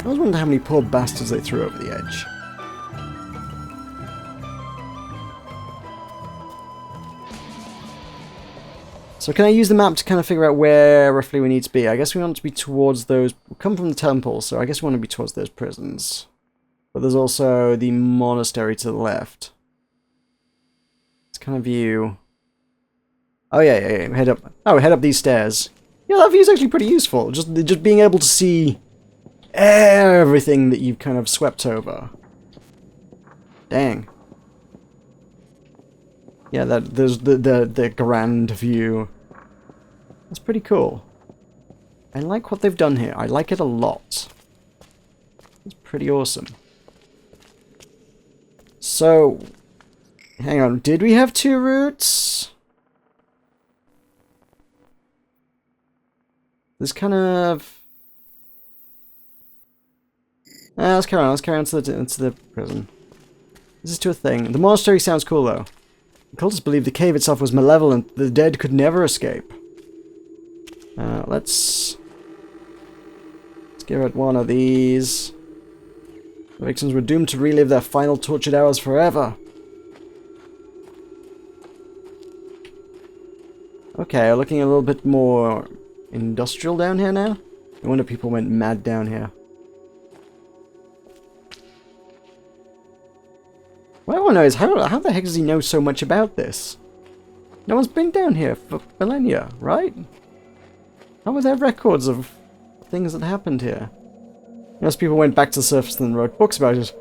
I was wondering how many poor bastards they threw over the edge. So can I use the map to kind of figure out where roughly we need to be? I guess we want to be towards those... We come from the temple, so I guess we want to be towards those prisons. But there's also the monastery to the left. It's kind of view... Oh yeah. Head up. Oh, head up these stairs. Yeah, that view is actually pretty useful. Just being able to see everything that you've kind of swept over. Dang. Yeah, there's the grand view. That's pretty cool. I like what they've done here. I like it a lot. It's pretty awesome. So, hang on. Did we have 2 routes? This kind of... let's carry on. Let's carry on to the prison. This is to a thing. The monastery sounds cool, though. The cultists believe the cave itself was malevolent. The dead could never escape. Let's give it one of these. The victims were doomed to relive their final tortured hours forever. Okay, looking a little bit more industrial down here now. No wonder people went mad down here. What I want to know is how the heck does he know so much about this? No one's been down here for millennia, right? How are there records of things that happened here? Most people went back to the surface and wrote books about it.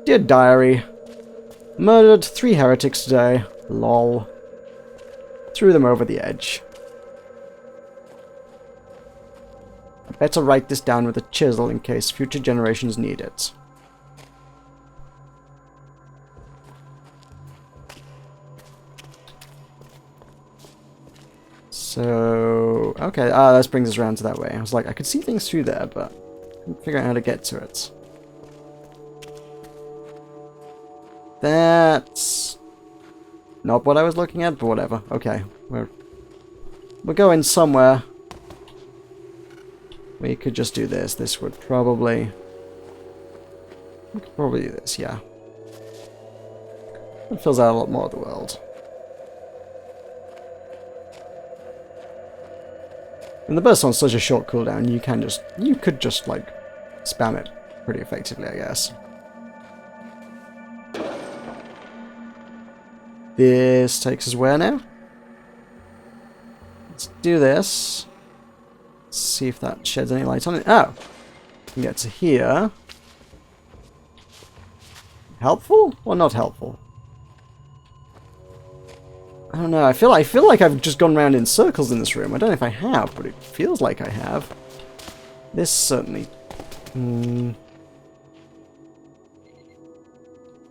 Dear diary. Murdered 3 heretics today. Lol. Threw them over the edge. I better write this down with a chisel in case future generations need it. So, okay, this brings us around to that way. I was like, I could see things through there, but I couldn't figure out how to get to it. That's not what I was looking at, but whatever. Okay, we're going somewhere. We could just do this. This would probably... We could probably do this, yeah. It fills out a lot more of the world. And the burst on such a short cooldown, you could just like spam it pretty effectively, I guess. This takes us where now? Let's do this. Let's see if that sheds any light on it. Oh! We can get to here. Helpful or not helpful? I don't know. I feel like I've just gone around in circles in this room. I don't know if I have, but it feels like I have. This certainly... I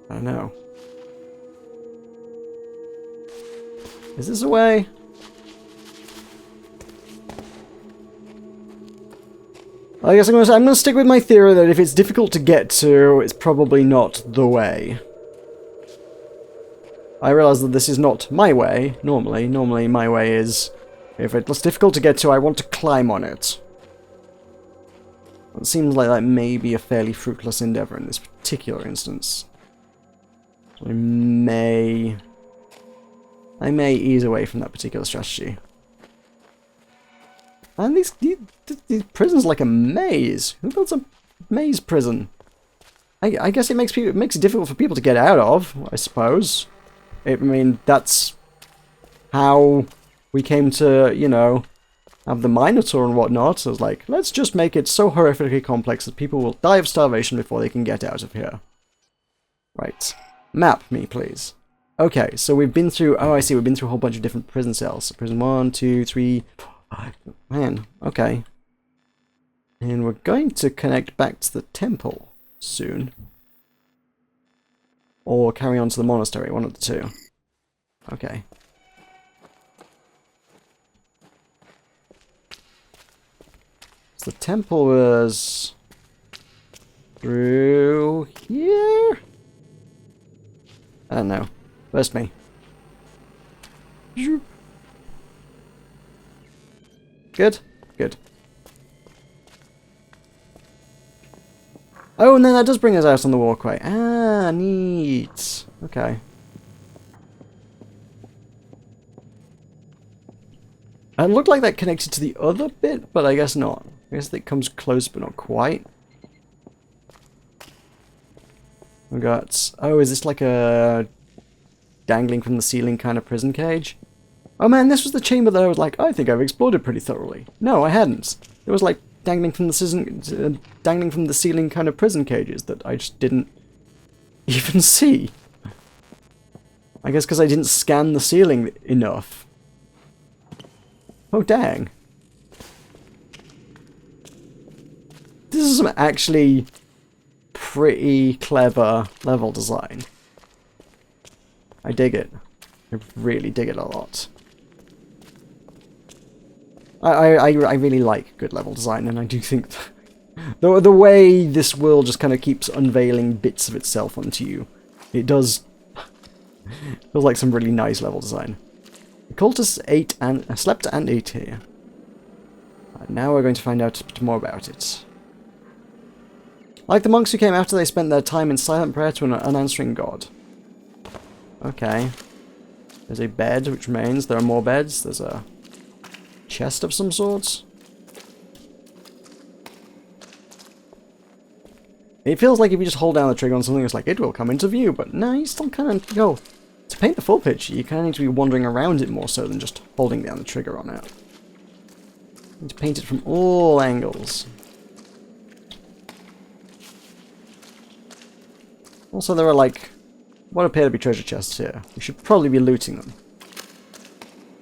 don't know. Is this a way? I guess I'm gonna stick with my theory that if it's difficult to get to, it's probably not the way. I realise that this is not my way, normally. Normally my way is, if it's difficult to get to, I want to climb on it. It seems like that may be a fairly fruitless endeavour in this particular instance. So I may ease away from that particular strategy. And these prisons like a maze. Who builds a maze prison? I guess it makes it difficult for people to get out of, I suppose. I mean, that's how we came to, you know, have the Minotaur and whatnot. So it's like, let's just make it so horrifically complex that people will die of starvation before they can get out of here. Right. Map me, please. Okay, so we've been through... Oh, I see. We've been through a whole bunch of different prison cells. So prison 1, 2, 3... 5. Man, okay. And we're going to connect back to the temple soon. Or carry on to the monastery, one of the two. Okay. So the temple was... through here? I don't know. First me. Good? Good. Oh, and then that does bring us out on the walkway. Ah, neat. Okay. It looked like that connected to the other bit, but I guess not. I guess it comes close, but not quite. We got... Oh, is this like a dangling from the ceiling kind of prison cage? Oh man, this was the chamber that I was like, I think I've explored it pretty thoroughly. No, I hadn't. It was like dangling from the ceiling kind of prison cages that I just didn't even see. I guess because I didn't scan the ceiling enough. Oh dang. This is some actually pretty clever level design. I dig it. I really dig it a lot. I really like good level design, and I do think the way this world just kind of keeps unveiling bits of itself onto you, it does feels like some really nice level design. The cultists slept and ate here. Now we're going to find out a bit more about it. Like the monks who came after they spent their time in silent prayer to an unanswering god. Okay. There's a bed which remains. There are more beds. There's a chest of some sorts. It feels like if you just hold down the trigger on something, it's like, it will come into view, but no, you still kind of go. To paint the full picture, you kind of need to be wandering around it more so than just holding down the trigger on it. You need to paint it from all angles. Also, there are like what appear to be treasure chests here. We should probably be looting them.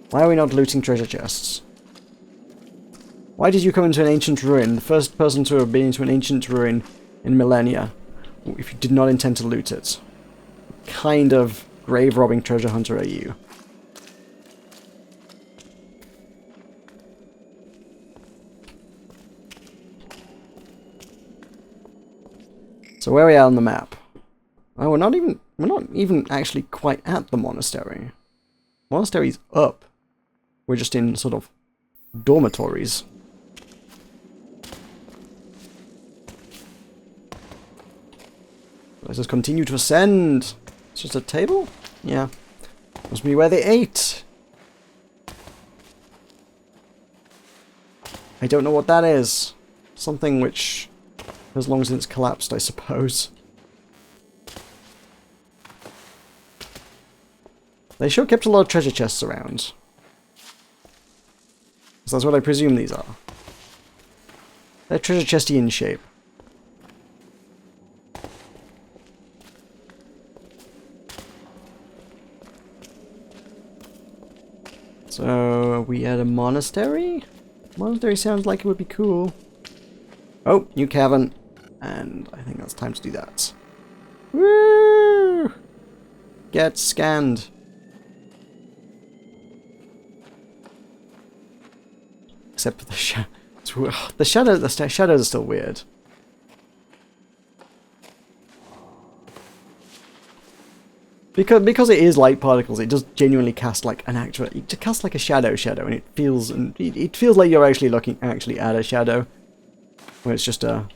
Why are we not looting treasure chests? Why did you come into an ancient ruin, the first person to have been into an ancient ruin in millennia, if you did not intend to loot it? What kind of grave-robbing treasure hunter are you? So where are we at on the map? Oh, we're not even actually quite at the monastery. Monastery's up. We're just in sort of dormitories. Let us continue to ascend. It's just a table? Yeah. Must be where they ate. I don't know what that is. Something which has long since collapsed, I suppose. They sure kept a lot of treasure chests around. So that's what I presume these are. They're treasure chesty in shape. So, are we at a monastery? Monastery sounds like it would be cool. Oh, new cavern. And I think that's time to do that. Woo! Get scanned. Except for the shadows are still weird. Because it is light particles, it does genuinely cast like an actual. It casts like a shadow, and it feels like you're actually looking at a shadow, where it's just a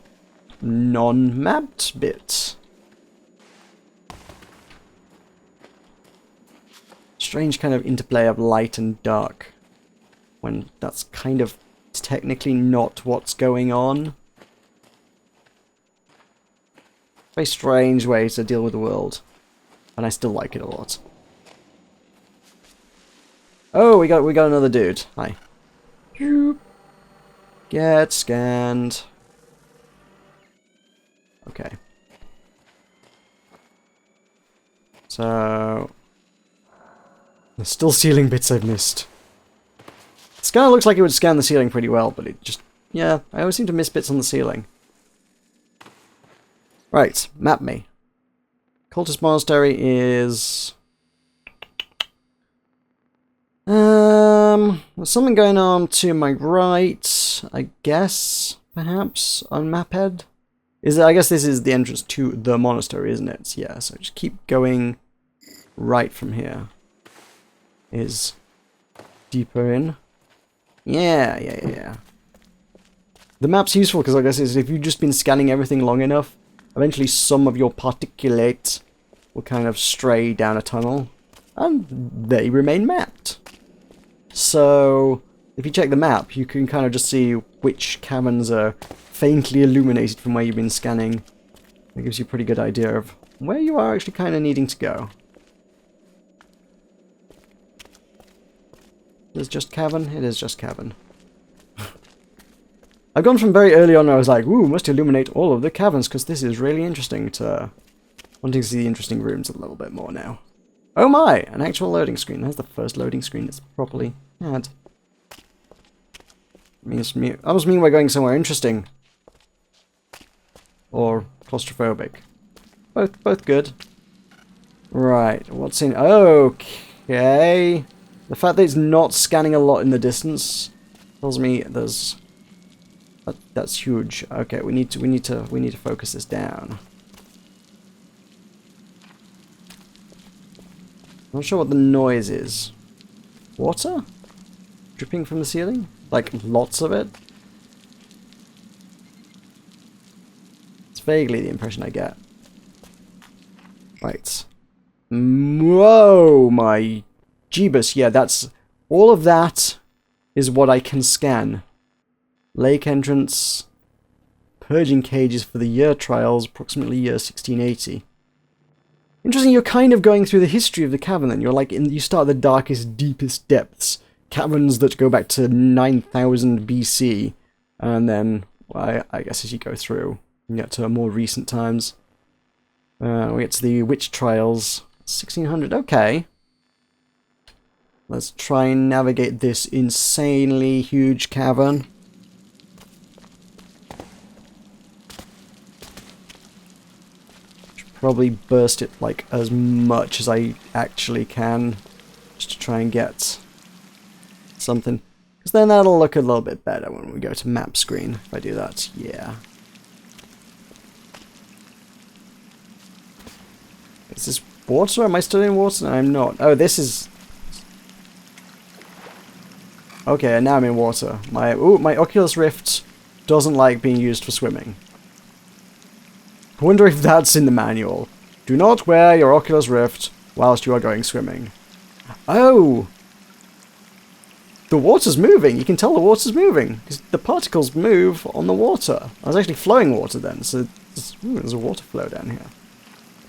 non-mapped bit. Strange kind of interplay of light and dark, when that's kind of technically not what's going on. Very strange way to deal with the world. And I still like it a lot. Oh, we got another dude. Hi. Get scanned. Okay. So there's still ceiling bits I've missed. The scanner looks like it would scan the ceiling pretty well, but it just... yeah, I always seem to miss bits on the ceiling. Right, map me. Cultist Monastery is... there's something going on to my right, I guess, perhaps, on Maphead. I guess this is the entrance to the monastery, isn't it? Yeah, so just keep going right from here. Is deeper in. Yeah. The map's useful because I guess if you've just been scanning everything long enough, eventually some of your particulate will kind of stray down a tunnel, and they remain mapped. So, if you check the map, you can kind of just see which caverns are faintly illuminated from where you've been scanning. It gives you a pretty good idea of where you are actually kind of needing to go. Is it just cavern? It is just cavern. I've gone from very early on where I was like, ooh, must illuminate all of the caverns, because this is really interesting, to wanting to see the interesting rooms a little bit more now. Oh my! An actual loading screen. That's the first loading screen that's properly had. That must mean we're going somewhere interesting. Or claustrophobic. Both good. Right, what's in... Okay. The fact that it's not scanning a lot in the distance tells me there's... That's huge. Okay, we need to focus this down. Not sure what the noise is. Water? Dripping from the ceiling? Like, lots of it? It's vaguely the impression I get. Right. Whoa, my Jeebus. Yeah, that's... All of that is what I can scan. Lake entrance. Purging cages for the year trials, approximately year 1680. Interesting, you're kind of going through the history of the cavern then. You're like, you start at the darkest, deepest depths. Caverns that go back to 9000 BC. And then, well, I guess as you go through, you get to more recent times. We get to the witch trials. 1600, okay. Let's try and navigate this insanely huge cavern. Should probably burst it like as much as I actually can, just to try and get something. Because then that'll look a little bit better when we go to map screen, if I do that. Yeah. Is this water? Am I still in water? No, I'm not. Oh, this is... Okay, now I'm in water. My Oculus Rift doesn't like being used for swimming. I wonder if that's in the manual. Do not wear your Oculus Rift whilst you are going swimming. Oh! The water's moving. You can tell the water's moving, because the particles move on the water. I was actually flowing water then, so there's a water flow down here.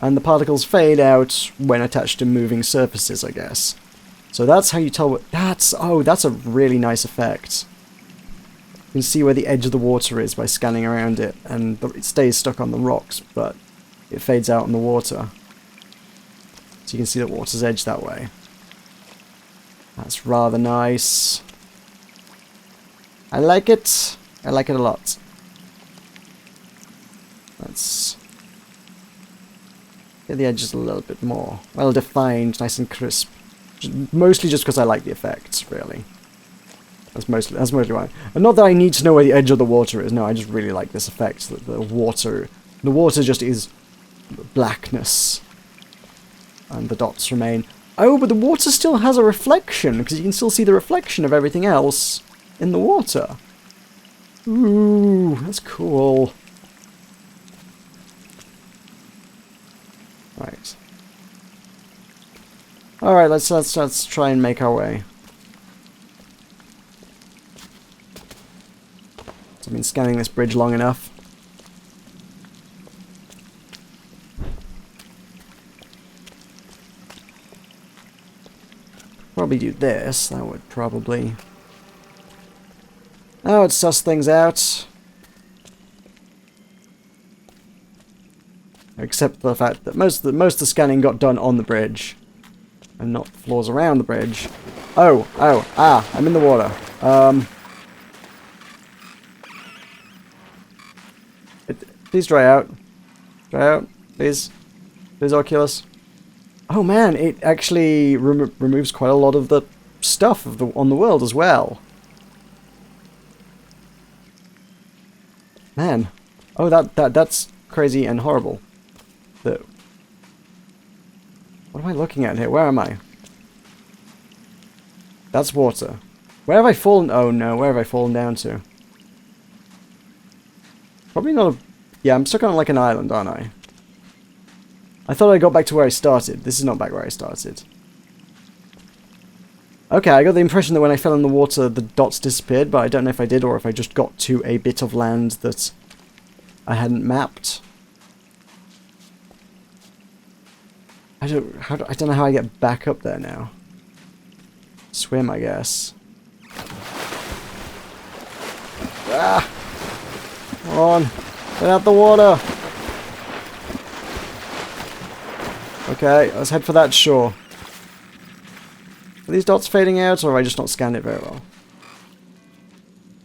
And the particles fade out when attached to moving surfaces, I guess. So that's how you tell what... that's a really nice effect. You can see where the edge of the water is by scanning around it, and it stays stuck on the rocks, but it fades out in the water. So you can see the water's edge that way. That's rather nice. I like it. I like it a lot. Let's get the edges a little bit more well defined, nice and crisp. Mostly just because I like the effects, really. That's mostly why. And not that I need to know where the edge of the water is. No, I just really like this effect. That the water just is blackness, and the dots remain. Oh, but the water still has a reflection, because you can still see the reflection of everything else in the water. Ooh, that's cool. Right. Alright, let's try and make our way. So I've been scanning this bridge long enough. Probably do this. That would probably... Oh, it suss things out. Except for the fact that most of the scanning got done on the bridge, and not floors around the bridge. I'm in the water. Please dry out. Dry out, please. Please, Oculus. Oh man, it actually removes quite a lot of the stuff on the world as well. Man. Oh, that's crazy and horrible. What am I looking at here? Where am I? That's water. Where have I fallen? Oh no, where have I fallen down to? Probably not a Yeah, I'm stuck on like an island, aren't I? I thought I got back to where I started. This is not back where I started. Okay, I got the impression that when I fell in the water, the dots disappeared, but I don't know if I did or if I just got to a bit of land that I hadn't mapped. I don't know how I get back up there now. Swim, I guess. Ah! Come on! Get out the water! Okay, let's head for that shore. Are these dots fading out, or have I just not scanned it very well?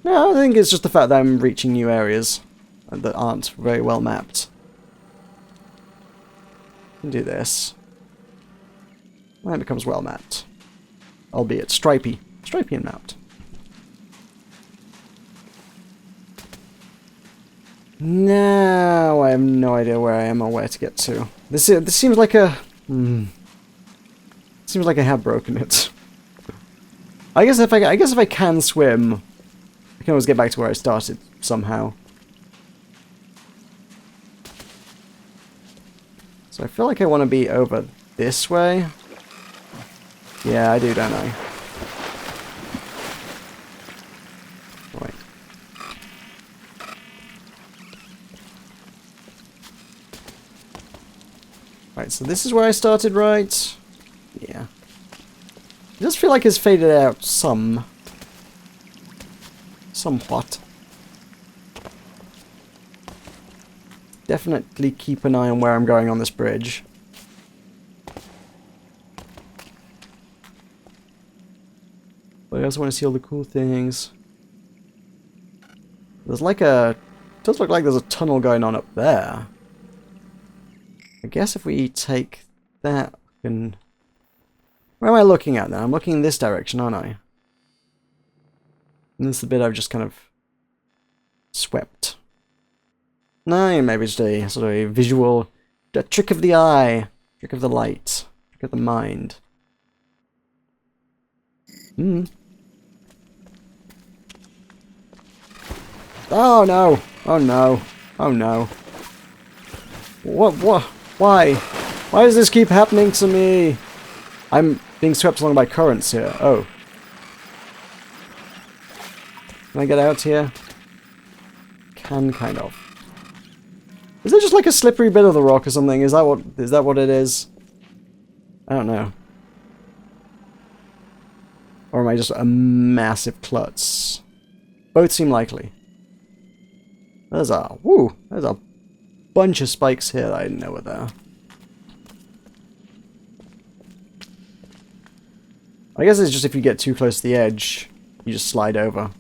No, I think it's just the fact that I'm reaching new areas that aren't very well mapped. Do this. And it becomes well mapped. Albeit stripy. Stripy and mapped. Now I have no idea where I am or where to get to. This seems like a... Seems like I have broken it. I guess if I can swim, I can always get back to where I started somehow. So I feel like I want to be over this way. Yeah, I do, don't I? Wait. Right, so this is where I started, right? Yeah. It does feel like it's faded out somewhat. Definitely keep an eye on where I'm going on this bridge. But I also want to see all the cool things. There's like a... It does look like there's a tunnel going on up there. I guess if we take that, we can... Where am I looking at now? I'm looking in this direction, aren't I? And this is the bit I've just kind of swept. No, maybe it's a sort of a visual... A trick of the eye. Trick of the light. Trick of the mind. Oh no! Oh no! Oh no! What? Why? Why does this keep happening to me? I'm being swept along by currents here. Oh. Can I get out here? Can, kind of. Is there just like a slippery bit of the rock or something? Is that what it is? I don't know. Or am I just a massive klutz? Both seem likely. There's a bunch of spikes here that I didn't know were there. I guess it's just if you get too close to the edge, you just slide over.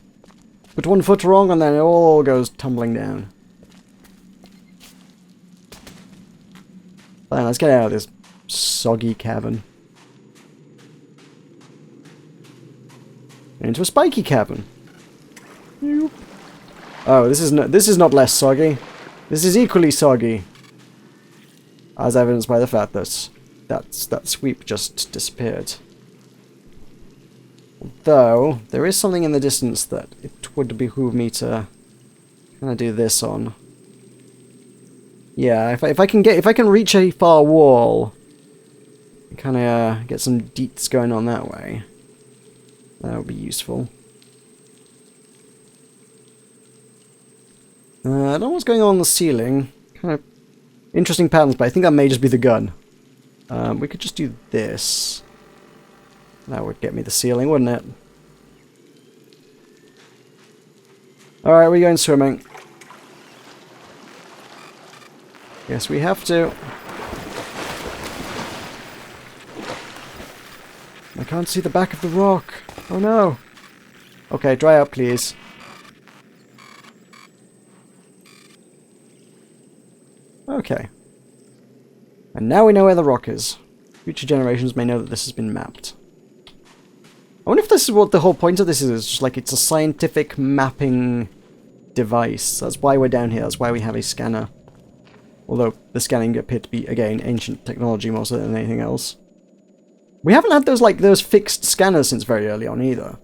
Put one foot wrong and then it all goes tumbling down. Fine, let's get out of this soggy cavern. Into a spiky cavern. Nope. Oh, this is not less soggy. This is equally soggy. As evidenced by the fact that that sweep just disappeared. Though, there is something in the distance that it would behoove me to kind of do this on. Yeah, if I can reach a far wall, and kind of get some deets going on that way, that would be useful. I don't know what's going on the ceiling. Kind of interesting patterns, but I think that may just be the gun. We could just do this. That would get me the ceiling, wouldn't it? Alright, we're going swimming. Yes, we have to. I can't see the back of the rock. Oh no. Okay, dry out, please. Okay. And now we know where the rock is. Future generations may know that this has been mapped. I wonder if this is what the whole point of this is. It's just like it's a scientific mapping device. That's why we're down here. That's why we have a scanner. Although the scanning appeared to be, again, ancient technology more so than anything else. We haven't had those fixed scanners since very early on either.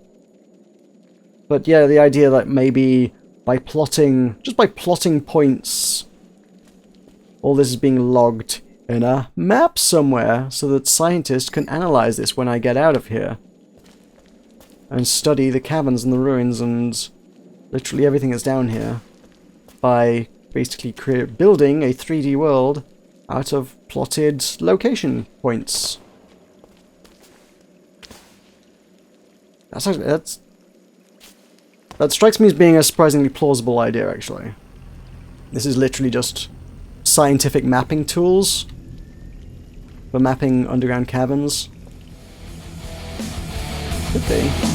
But yeah, the idea that maybe by plotting, just by plotting points all this is being logged in a map somewhere so that scientists can analyze this when I get out of here. And study the caverns and the ruins and literally everything that's down here by basically building a 3D world out of plotted location points. That strikes me as being a surprisingly plausible idea, actually. This is literally just scientific mapping tools for mapping underground caverns. Could be.